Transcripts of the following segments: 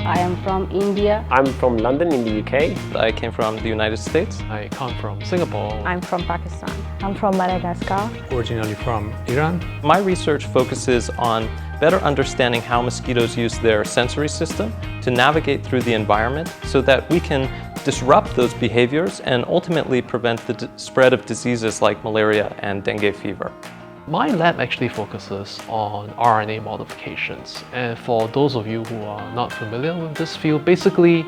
I am from India. I'm from London in the UK. I came from the United States. I come from Singapore. I'm from Pakistan. I'm from Madagascar. Originally from Iran. My research focuses on better understanding how mosquitoes use their sensory system to navigate through the environment so that we can disrupt those behaviors and ultimately prevent the spread of diseases like malaria and dengue fever. My lab actually focuses on RNA modifications. And for those of you who are not familiar with this field, basically,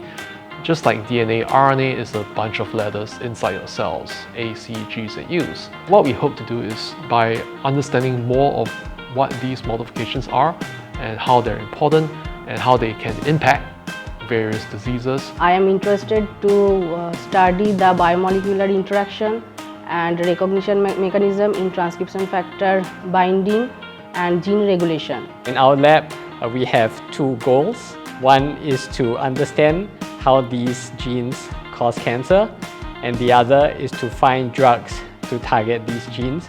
just like DNA, RNA is a bunch of letters inside your cells, A, C, G, and U's. What we hope to do is by understanding more of what these modifications are and how they're important and how they can impact various diseases. I am interested to study the biomolecular interaction and recognition mechanism in transcription factor binding and gene regulation. In our lab, we have two goals. One is to understand how these genes cause cancer, and the other is to find drugs to target these genes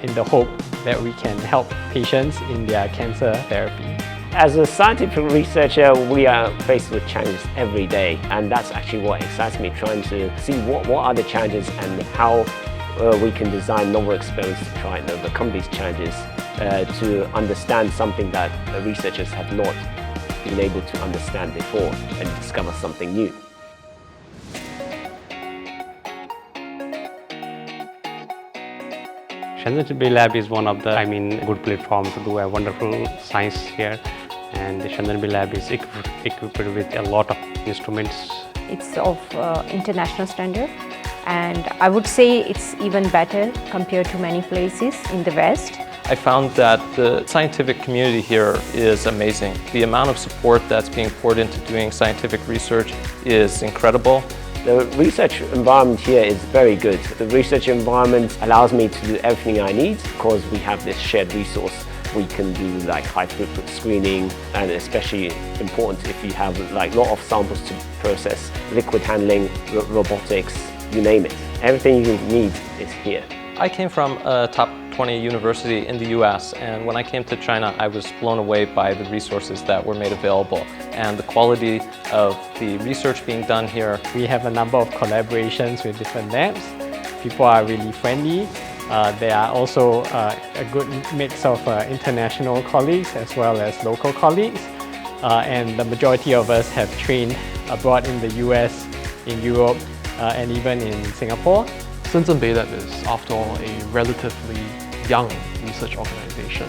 in the hope that we can help patients in their cancer therapy. As a scientific researcher, we are faced with challenges every day, and that's actually what excites me, trying to see what are the challenges and how we can design novel experiments to try and overcome these challenges, to understand something that researchers have not been able to understand before and discover something new. Shenzhen Bay Lab is one of the, good platform to do a wonderful science here. And the Shenzhen Bay Lab is equipped with a lot of instruments. It's of international standard, and I would say it's even better compared to many places in the West. I found that the scientific community here is amazing. The amount of support that's being poured into doing scientific research is incredible. The research environment here is very good. The research environment allows me to do everything I need because we have this shared resource. We can do like high throughput screening, and especially important if you have like a lot of samples to process, liquid handling, robotics, you name it. Everything you need is here. I came from a top 20 university in the US, and when I came to China, I was blown away by the resources that were made available and the quality of the research being done here. We have a number of collaborations with different labs. People are really friendly. There are also a good mix of international colleagues as well as local colleagues. And the majority of us have trained abroad in the US, in Europe, and even in Singapore. Shenzhen Bay Lab is, after all, a relatively young research organization.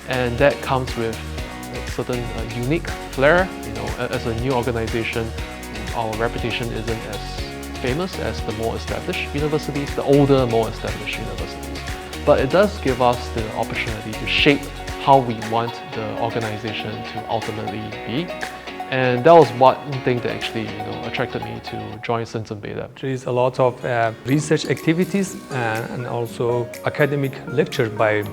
And that comes with a certain unique flair. As a new organization, our reputation isn't as famous as the more established universities, the older, more established universities. But it does give us the opportunity to shape how we want the organization to ultimately be. And that was one thing that actually attracted me to join Shenzhen Bay Lab. There is a lot of research activities and also academic lectures by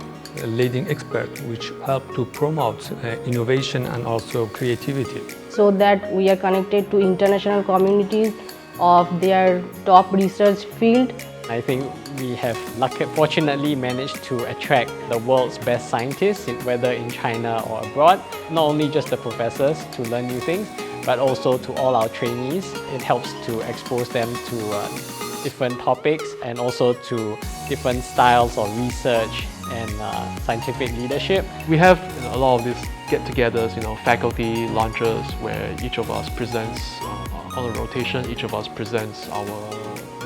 leading experts which help to promote innovation and also creativity. So that we are connected to international communities of their top research field. I think we have fortunately managed to attract the world's best scientists, whether in China or abroad. Not only just the professors to learn new things, but also to all our trainees. It helps to expose them to different topics and also to different styles of research and scientific leadership. We have a lot of these get-togethers, faculty lunches where each of us presents on a rotation. Each of us presents our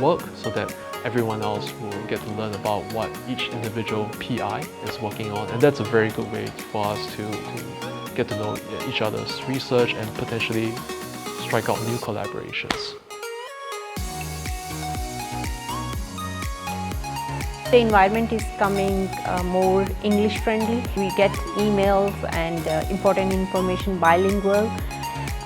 work so that everyone else will get to learn about what each individual PI is working on. And that's a very good way for us to get to know each other's research and potentially strike out new collaborations. The environment is coming more English friendly. We get emails and important information bilingual,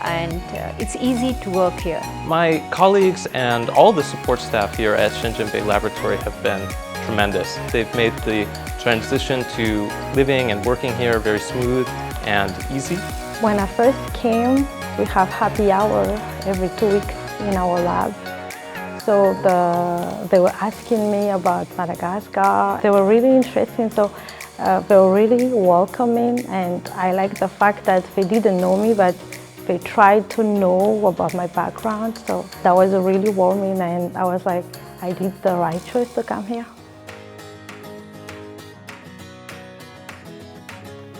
and it's easy to work here. My colleagues and all the support staff here at Shenzhen Bay Laboratory have been tremendous. They've made the transition to living and working here very smooth and easy. When I first came, we have happy hour every 2 weeks in our lab. So they were asking me about Madagascar. They were really interesting, so they were really welcoming, and I like the fact that they didn't know me, but They tried to know about my background, so that was really warming, and I was like, I did the right choice to come here.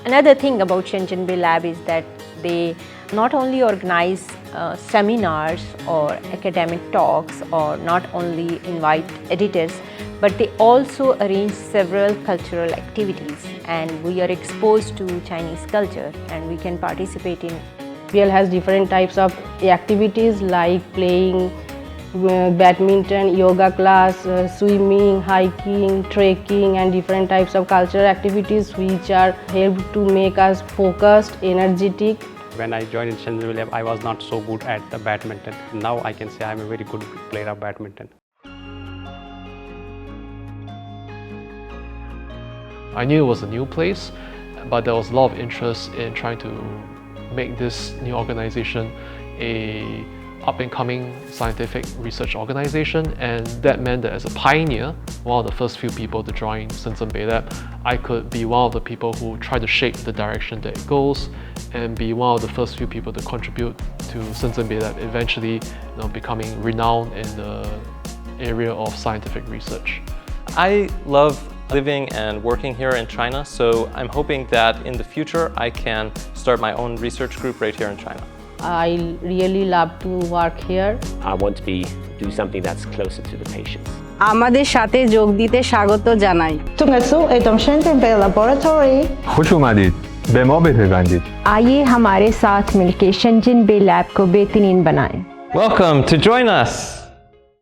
Another thing about Shenzhen Bay Lab is that they not only organize seminars or academic talks, or not only invite editors, but they also arrange several cultural activities, and we are exposed to Chinese culture and we can participate in. SZBL has different types of activities like playing badminton, yoga class, swimming, hiking, trekking, and different types of cultural activities which are help to make us focused, energetic. When I joined in Shenzhen Bay Lab, I was not so good at the badminton. Now I can say I'm a very good player of badminton. I knew it was a new place, but there was a lot of interest in trying to make this new organization a up-and-coming scientific research organization, and that meant that as a pioneer, one of the first few people to join Shenzhen Bay Lab, I could be one of the people who try to shape the direction that it goes, and be one of the first few people to contribute to Shenzhen Bay Lab, eventually becoming renowned in the area of scientific research. I love living and working here in China, so I'm hoping that in the future I can start my own research group right here in China. I really love to work here. I want to do something that's closer to the patients. আমাদের সাথে যোগ দিতে স্বাগত জানাই। Tungasu edom Shenzhen Bay Laboratory. खुश आमदीद बे मा बेहतरीन। आइए हमारे साथ मिलकर शेंजन बे लैब को बेहतरीन बनाएं। Welcome to join us!